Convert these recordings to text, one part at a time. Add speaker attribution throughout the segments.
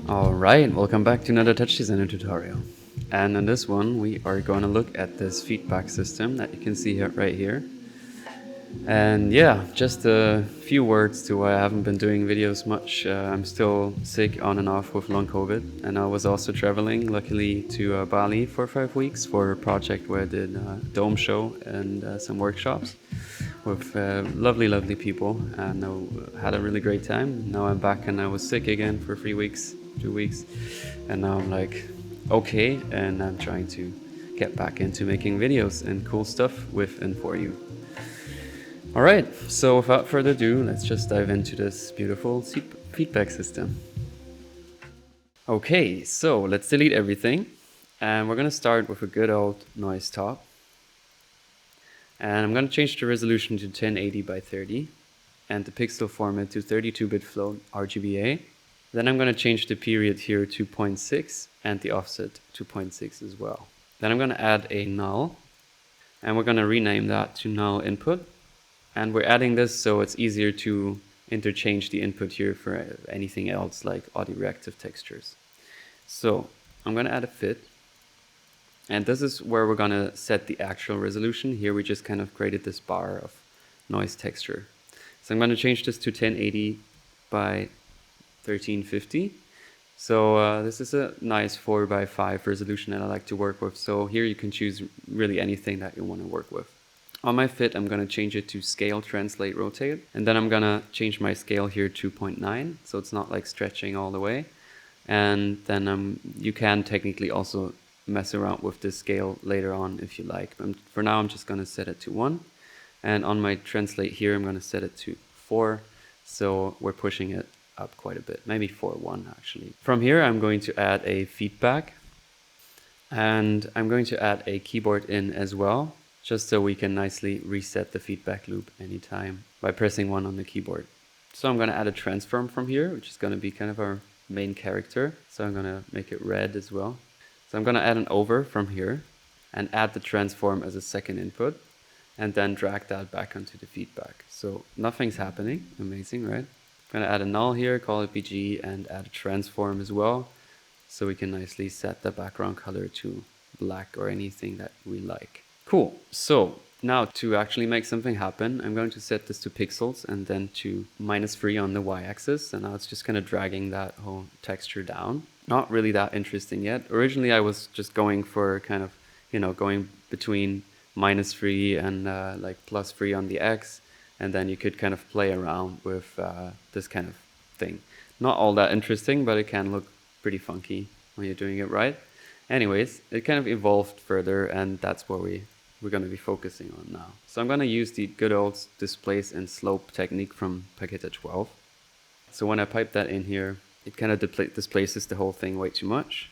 Speaker 1: Alright, welcome back to another TouchDesigner tutorial. And in this one we are going to look at this feedback system that you can see here, right here. And yeah, just a few words to why I haven't been doing videos much. I'm still sick on and off with long COVID, and I was also traveling, luckily, to Bali for 5 weeks for a project where I did a dome show and some workshops with lovely people, and I had a really great time. Now I'm back and I was sick again for 3 weeks, 2 weeks, and now I'm like okay, and I'm trying to get back into making videos and cool stuff with and for you. Alright, so without further ado, let's just dive into this beautiful feedback system. Okay, so let's delete everything, and we're going to start with a good old noise top. And I'm going to change the resolution to 1080 by 30 and the pixel format to 32-bit float RGBA. Then I'm going to change the period here to 0.6 and the offset to 0.6 as well. Then I'm going to add a null, and we're going to rename that to null input. And we're adding this so it's easier to interchange the input here for anything else like audioreactive textures. So I'm going to add a fit. And this is where we're going to set the actual resolution. Here we just kind of created this bar of noise texture. So I'm going to change this to 1080 by 1350. So this is a nice 4:5 resolution that I like to work with. So here you can choose really anything that you want to work with. On my fit, I'm going to change it to scale, translate, rotate. And then I'm going to change my scale here to 0.9. So it's not like stretching all the way. And then you can technically also mess around with this scale later on if you like. But for now, I'm just going to set it to 1. And on my translate here, I'm going to set it to 4. So we're pushing it up quite a bit, maybe 4.1 actually. From here, I'm going to add a feedback. And I'm going to add a keyboard in as well, just so we can nicely reset the feedback loop anytime by pressing 1 on the keyboard. So I'm going to add a transform from here, which is going to be kind of our main character. So I'm going to make it red as well. So I'm going to add an over from here and add the transform as a second input and then drag that back onto the feedback. So nothing's happening. Amazing, right? I'm going to add a null here, call it BG, and add a transform as well. So we can nicely set the background color to black or anything that we like. Cool. So now to actually make something happen, I'm going to set this to pixels and then to -3 on the y-axis. And now it's just kind of dragging that whole texture down. Not really that interesting yet. Originally, I was just going for kind of, going between -3 and like +3 on the x. And then you could kind of play around with this kind of thing. Not all that interesting, but it can look pretty funky when you're doing it right. Anyways, it kind of evolved further, and that's what we're going to be focusing on now. So I'm going to use the good old displace and slope technique from Paqueta 12. So when I pipe that in here, it kind of displaces the whole thing way too much,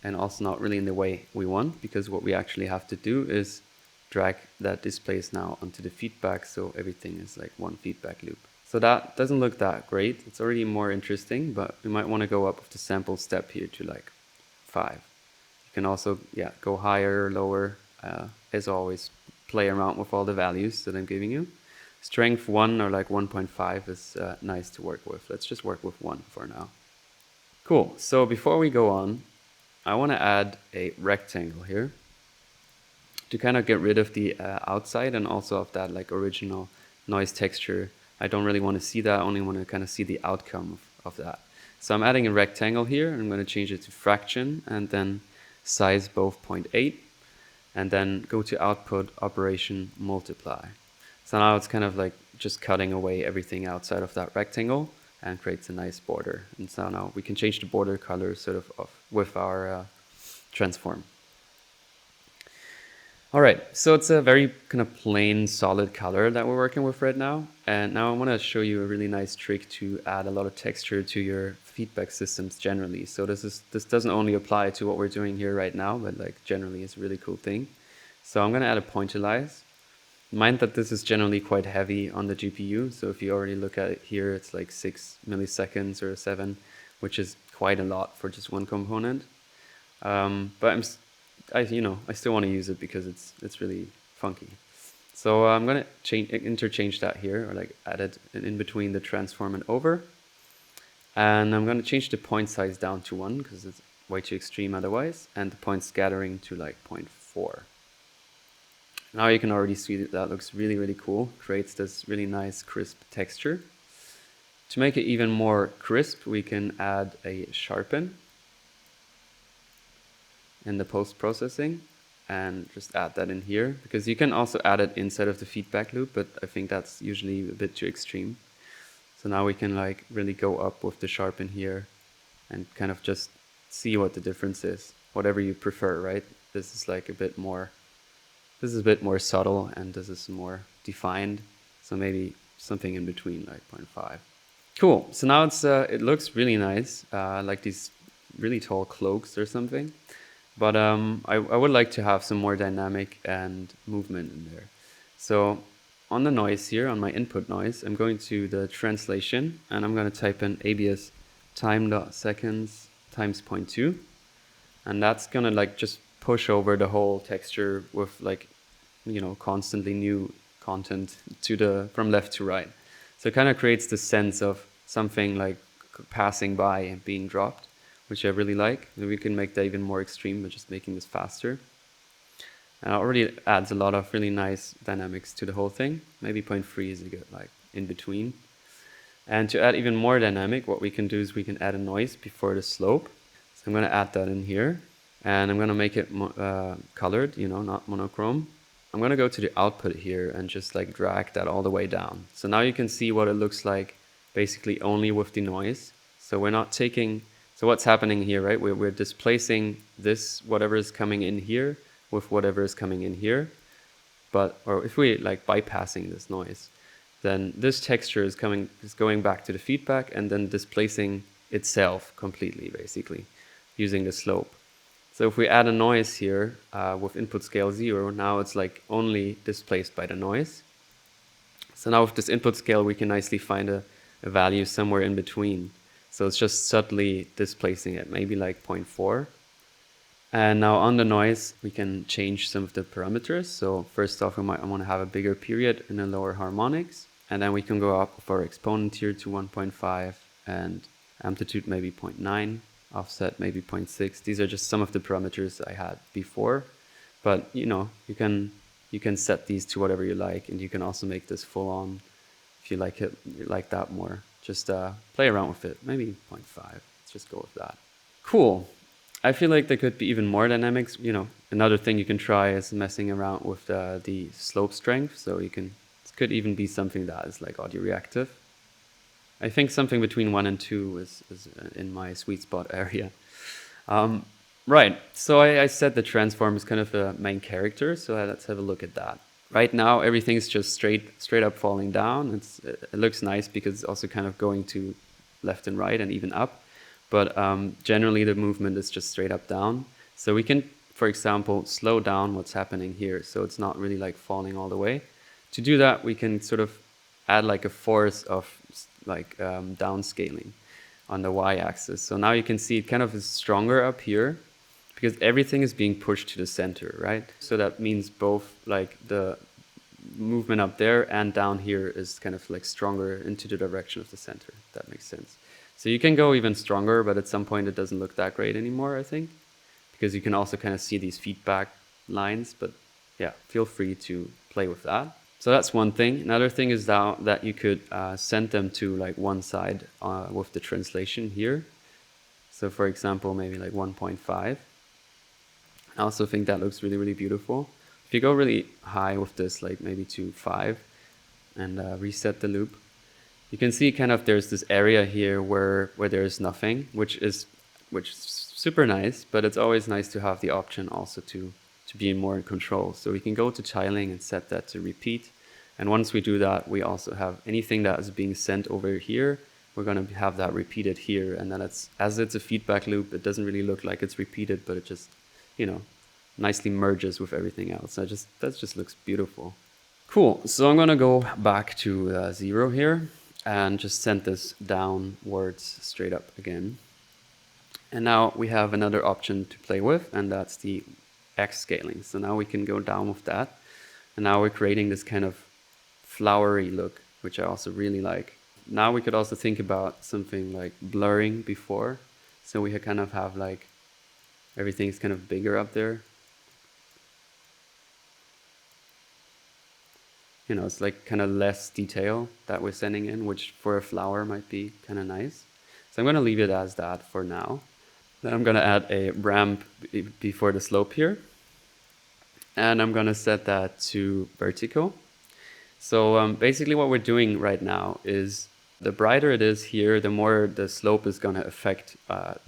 Speaker 1: and also not really in the way we want, because what we actually have to do is drag that displace now onto the feedback, so everything is like one feedback loop. So that doesn't look that great. It's already more interesting, but we might want to go up with the sample step here to like 5. You can also, go higher or lower. As always, play around with all the values that I'm giving you. Strength 1 or like 1.5 is nice to work with. Let's just work with 1 for now. Cool. So before we go on, I want to add a rectangle here to kind of get rid of the outside and also of that like original noise texture. I don't really want to see that. I only want to kind of see the outcome of that. So I'm adding a rectangle here. I'm going to change it to fraction and then size both 0.8 and then go to output operation multiply. So now it's kind of like just cutting away everything outside of that rectangle and creates a nice border. And so now we can change the border color sort of with our transform. All right, so it's a very kind of plain, solid color that we're working with right now. And now I want to show you a really nice trick to add a lot of texture to your feedback systems generally. So this doesn't only apply to what we're doing here right now, but like generally it's a really cool thing. So I'm going to add a Pointillize. Mind that this is generally quite heavy on the GPU. So if you already look at it here, it's like 6 milliseconds or 7, which is quite a lot for just one component. But I still want to use it because it's really funky. So I'm gonna interchange that here, or like add it in between the transform and over. And I'm gonna change the point size down to 1 because it's way too extreme otherwise, and the point scattering to like 0.4. Now you can already see that looks really, really cool. Creates this really nice crisp texture. To make it even more crisp, we can add a sharpen in the post-processing and just add that in here, because you can also add it inside of the feedback loop, but I think that's usually a bit too extreme. So now we can like really go up with the sharpen here and kind of just see what the difference is, whatever you prefer, right? This is like a bit more subtle, and this is more defined. So maybe something in between, like 0.5. Cool. So now it looks really nice, like these really tall cloaks or something. But I would like to have some more dynamic and movement in there. So on the noise here, on my input noise, I'm going to the translation, and I'm going to type in ABS time.seconds times 0.2. And that's going to like just push over the whole texture with like, constantly new content from left to right. So it kind of creates the sense of something like passing by and being dropped, which I really like. And we can make that even more extreme by just making this faster. And it already adds a lot of really nice dynamics to the whole thing. Maybe 0.3 is a good like in between. And to add even more dynamic, what we can do is we can add a noise before the slope. So I'm going to add that in here, and I'm going to make it colored, not monochrome. I'm going to go to the output here and just like drag that all the way down. So now you can see what it looks like basically only with the noise. So we're not taking, so what's happening here, right? We're displacing this, whatever is coming in here with whatever is coming in here. Or if we like bypassing this noise, then this texture is going back to the feedback and then displacing itself completely, basically, using the slope. So if we add a noise here with input scale 0, now it's like only displaced by the noise. So now with this input scale, we can nicely find a value somewhere in between. So it's just subtly displacing it, maybe like 0.4. And now on the noise, we can change some of the parameters. So first off, I want to have a bigger period and a lower harmonics. And then we can go up for exponent here to 1.5 and amplitude maybe 0.9, offset maybe 0.6. These are just some of the parameters I had before. But you can set these to whatever you like, and you can also make this full on if you like it, you like that more. Just play around with it. Maybe 0.5. Let's just go with that. Cool. I feel like there could be even more dynamics. Another thing you can try is messing around with the slope strength. So it could even be something that is like audioreactive. I think something between 1 and 2 is in my sweet spot area. Right, so I said the transform is kind of the main character, so let's have a look at that. Right now, everything's just straight up falling down. It looks nice because it's also kind of going to left and right and even up. But generally, the movement is just straight up down. So we can, for example, slow down what's happening here, so it's not really like falling all the way. To do that, we can sort of add like a force of like downscaling on the y-axis. So now you can see it kind of is stronger up here because everything is being pushed to the center, right? So that means both like the movement up there and down here is kind of like stronger into the direction of the center. If that makes sense. So you can go even stronger, but at some point it doesn't look that great anymore, I think, because you can also kind of see these feedback lines. But yeah, feel free to play with that. So that's one thing. Another thing is that you could send them to like one side with the translation here. So for example, maybe like 1.5. I also think that looks really, really beautiful. If you go really high with this, like maybe to 5 and reset the loop, you can see kind of there's this area here where there is nothing, which is super nice, but it's always nice to have the option also to be more in control. So we can go to tiling and set that to repeat. And once we do that, we also have anything that is being sent over here, we're going to have that repeated here. And then as it's a feedback loop, it doesn't really look like it's repeated, but it just, nicely merges with everything else. That just looks beautiful. Cool, so I'm gonna go back to 0 here and just send this downwards straight up again. And now we have another option to play with, and that's the X scaling. So now we can go down with that. And now we're creating this kind of flowery look, which I also really like. Now we could also think about something like blurring before. So we kind of have like everything's kind of bigger up there. You know, it's like kind of less detail that we're sending in, which for a flower might be kind of nice. So I'm going to leave it as that for now. Then I'm going to add a ramp before the slope here. And I'm going to set that to vertical. So basically what we're doing right now is the brighter it is here, the more the slope is going to affect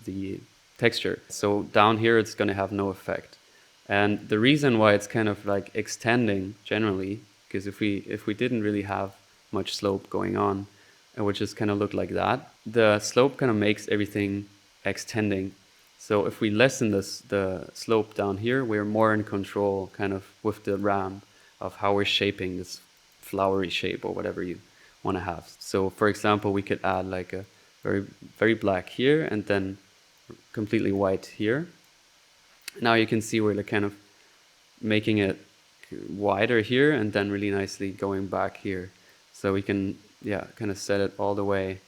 Speaker 1: the texture. So down here, it's going to have no effect. And the reason why it's kind of like extending generally, because if we didn't really have much slope going on, it would just kind of look like that. The slope kind of makes everything extending. So if we lessen the slope down here, we're more in control kind of with the ramp of how we're shaping this flowery shape or whatever you want to have. So for example, we could add like a very black here and then completely white here. Now you can see we're like kind of making it wider here and then really nicely going back here. So we can, yeah, kind of set it all the way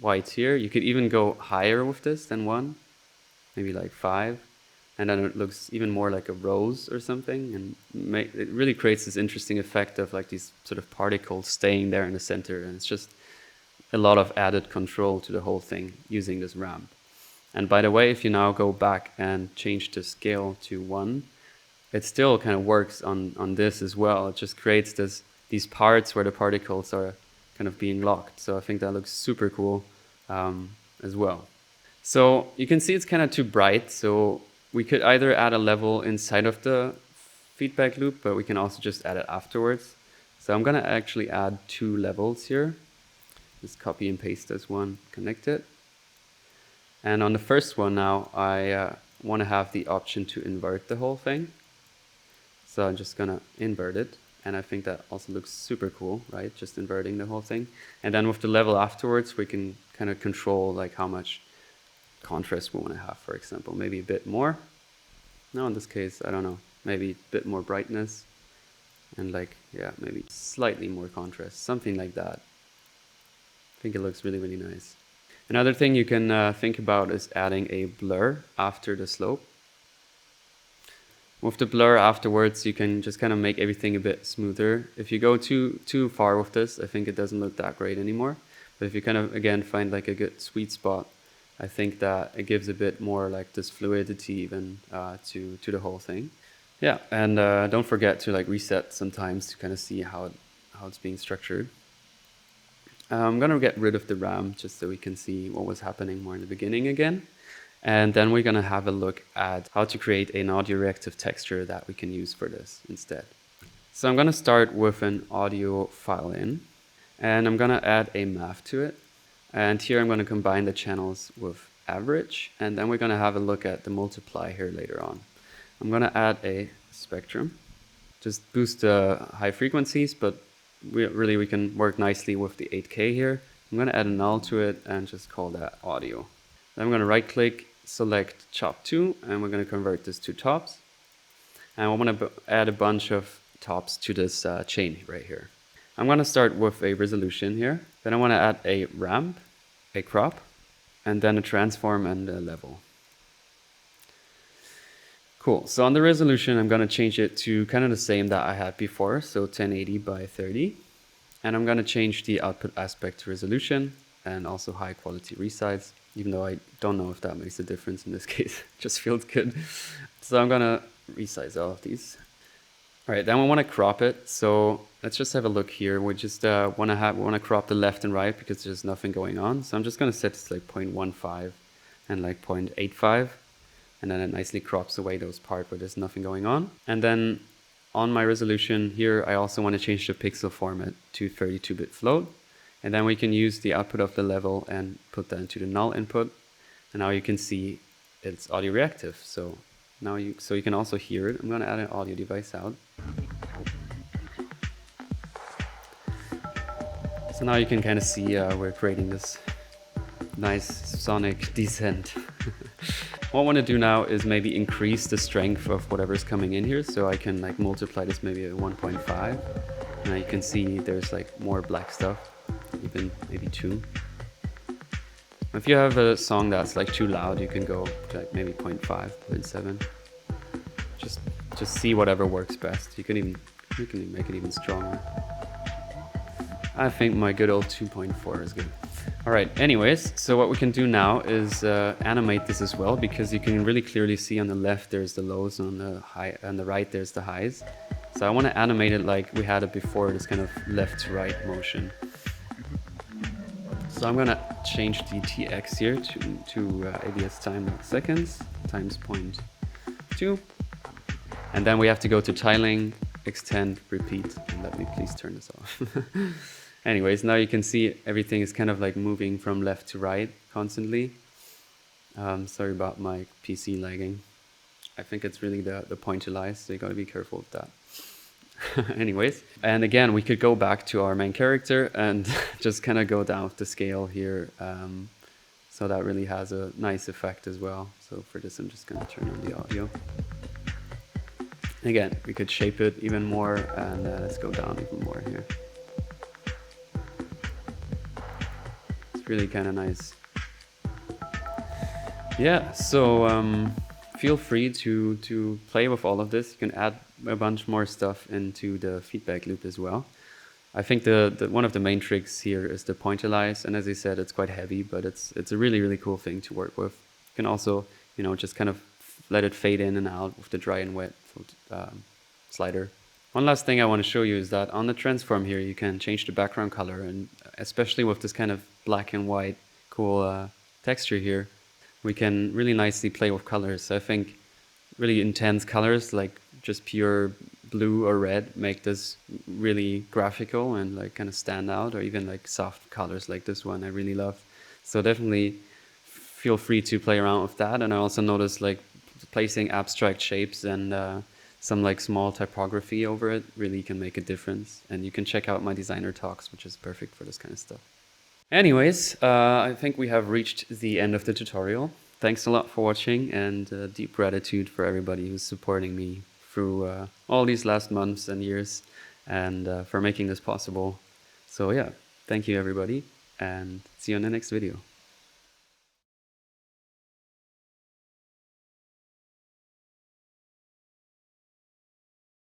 Speaker 1: white here. You could even go higher with this than 1, maybe like 5. And then it looks even more like a rose or something. And it really creates this interesting effect of like these sort of particles staying there in the center. And it's just a lot of added control to the whole thing using this ramp. And by the way, if you now go back and change the scale to 1, it still kind of works on this as well. It just creates these parts where the particles are kind of being locked. So I think that looks super cool as well. So you can see it's kind of too bright. So we could either add a level inside of the feedback loop, but we can also just add it afterwards. So I'm going to actually add 2 levels here. Just copy and paste this one, connect it. And on the first one now, I want to have the option to invert the whole thing. So I'm just going to invert it. And I think that also looks super cool, right? Just inverting the whole thing. And then with the level afterwards, we can kind of control like how much contrast we want to have, for example. Maybe a bit more. No, in this case, I don't know. Maybe a bit more brightness. And like, yeah, maybe slightly more contrast. Something like that. I think it looks really, really nice. Another thing you can think about is adding a blur after the slope. With the blur afterwards, you can just kind of make everything a bit smoother. If you go too far with this, I think it doesn't look that great anymore. But if you kind of, again, find like a good sweet spot, I think that it gives a bit more like this fluidity even to the whole thing. Yeah, and don't forget to like reset sometimes to kind of see how it's being structured. I'm going to get rid of the RAM just so we can see what was happening more in the beginning again. And then we're going to have a look at how to create an audioreactive texture that we can use for this instead. So I'm going to start with an audio file in, and I'm going to add a math to it. And here I'm going to combine the channels with average, and then we're going to have a look at the multiply here later on. I'm going to add a spectrum, just boost the high frequencies, but we can work nicely with the 8K here. I'm going to add a null to it and just call that audio. Then I'm going to right click, select chop 2, and we're going to convert this to tops. And I want to add a bunch of tops to this chain right here. I'm going to start with a resolution here. Then I want to add a ramp, a crop, and then a transform and a level. Cool. So on the resolution, I'm going to change it to kind of the same that I had before. So 1080 by 30. And I'm going to change the output aspect to resolution and also high quality resize, even though I don't know if that makes a difference in this case. It just feels good. So I'm going to resize all of these. All right, then we want to crop it. So let's just have a look here. We just want to crop the left and right because there's nothing going on. So I'm just going to set this like 0.15 and like 0.85. And then it nicely crops away those parts where there's nothing going on. And then on my resolution here, I also want to change the pixel format to 32-bit float. And then we can use the output of the level and put that into the null input. And now you can see it's audio reactive. So now you can also hear it. I'm going to add an audio device out. So now you can kind of see we're creating this nice sonic descent. What I want to do now is maybe increase the strength of whatever's coming in here, so I can like multiply this maybe at 1.5. Now you can see there's like more black stuff, even maybe 2. If you have a song that's like too loud, you can go to like maybe 0.5, 0.7. Just see whatever works best. You can make it even stronger. I think my good old 2.4 is good. All right, anyways, so what we can do now is animate this as well, because you can really clearly see on the left there's the lows, and on the right there's the highs. So I want to animate it like we had it before, this kind of left to right motion. So I'm gonna change the TX here to ABS time seconds times 0.2. And then we have to go to tiling, extend, repeat, and let me please turn this off. Anyways, now you can see everything is kind of like moving from left to right constantly. Sorry about my PC lagging. I think it's really the Pointillize, so you gotta be careful with that. Anyways, and again, we could go back to our main character and just kind of go down with the scale here. So that really has a nice effect as well. So for this, I'm just gonna turn on the audio. Again, we could shape it even more, and let's go down even more here. It's really kind of nice. Yeah, so feel free to play with all of this. You can add a bunch more stuff into the feedback loop as well. I think the one of the main tricks here is the Pointillize, and as I said, it's quite heavy, but it's a really cool thing to work with. You can also, you know, just kind of let it fade in and out with the dry and wet slider. One last thing I want to show you is that on the transform here, you can change the background color, and especially with this kind of black and white cool texture here, we can really nicely play with colors. I think really intense colors like just pure blue or red make this really graphical and like kind of stand out, or even like soft colors like this one I really love. So definitely feel free to play around with that. And I also noticed like placing abstract shapes and some like small typography over it really can make a difference. And you can check out my designer talks, which is perfect for this kind of stuff. Anyways, I think we have reached the end of the tutorial. Thanks a lot for watching, and deep gratitude for everybody who's supporting me through all these last months and years, and for making this possible. So yeah, thank you everybody, and see you in the next video.